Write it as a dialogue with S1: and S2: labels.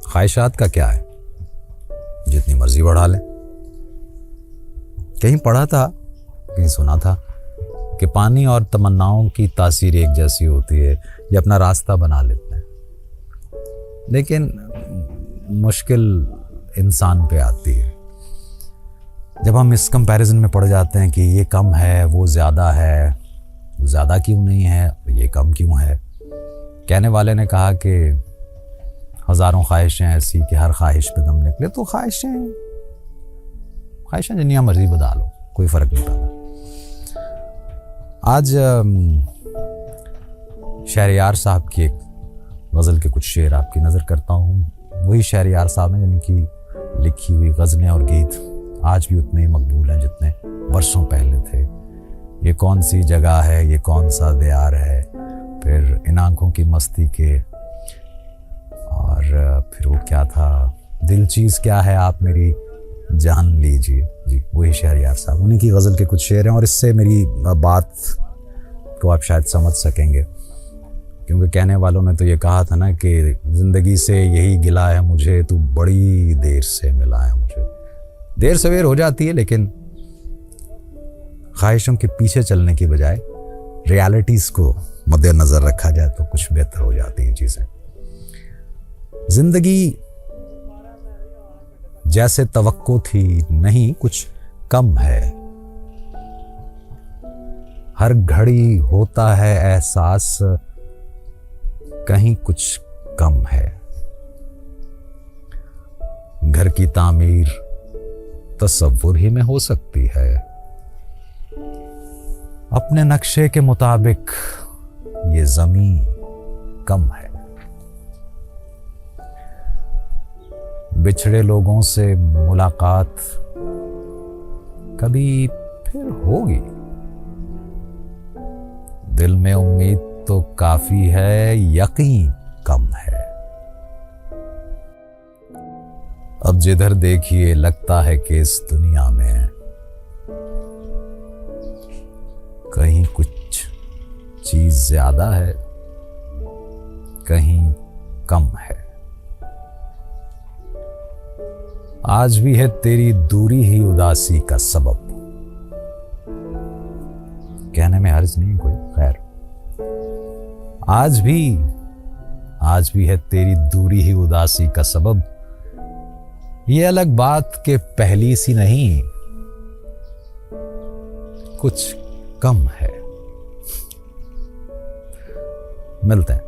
S1: ख्वाहिशात का क्या है, जितनी मर्जी बढ़ा लें। कहीं पढ़ा था, कहीं सुना था कि पानी और तमन्नाओं की तासीर एक जैसी होती है, ये अपना रास्ता बना लेते हैं। लेकिन मुश्किल इंसान पे आती है जब हम इस कंपैरिजन में पड़ जाते हैं कि ये कम है, वो ज़्यादा है, ज़्यादा क्यों नहीं है, ये कम क्यों है। कहने वाले ने कहा कि हज़ारों ख्वाहिशें ऐसी कि हर ख्वाहिश पे दम निकले। तो ख्वाहिशें जिन्नी मर्जी बता लो, कोई फ़र्क नहीं पड़ता। आज शहरयार साहब की एक गज़ल के कुछ शेर आपकी नज़र करता हूँ। वही शहरयार साहब हैं जिनकी लिखी हुई गज़लें और गीत आज भी उतने ही मकबूल हैं जितने वर्षों पहले थे। ये कौन सी जगह है, ये कौन सा दियार है, फिर इन आँखों की मस्ती के, और फिर वो क्या था, दिल चीज़ क्या है आप मेरी जान लीजिए। जी, वही शहरयार साहब, उन्हीं की गज़ल के कुछ शेर हैं। और इससे मेरी बात को आप शायद समझ सकेंगे, क्योंकि कहने वालों ने तो ये कहा था ना कि ज़िंदगी से यही गिला है मुझे, तू बड़ी देर से मिला है मुझे। देर सवेर हो जाती है, लेकिन ख्वाहिशों के पीछे चलने की बजाय रियलिटीज़ को मद्देनज़र रखा जाए तो कुछ बेहतर हो जाती हैं चीज़ें। ज़िंदगी जैसे तवक्को थी नहीं, कुछ कम है। हर घड़ी होता है एहसास कहीं कुछ कम है। घर की तामीर तसव्वुर ही में हो सकती है, अपने नक्शे के मुताबिक ये ज़मीन कम है। बिछड़े लोगों से मुलाकात कभी फिर होगी। दिल में उम्मीद तो काफी है, यकीन कम है। अब जिधर देखिए लगता है कि इस दुनिया में कहीं कुछ चीज ज्यादा है, कहीं कम है। आज भी है तेरी दूरी ही उदासी का सबब। कहने में हर्ज नहीं कोई, खैर। आज भी है तेरी दूरी ही उदासी का सबब। ये अलग बात के पहली सी नहीं, कुछ कम है। मिलते हैं।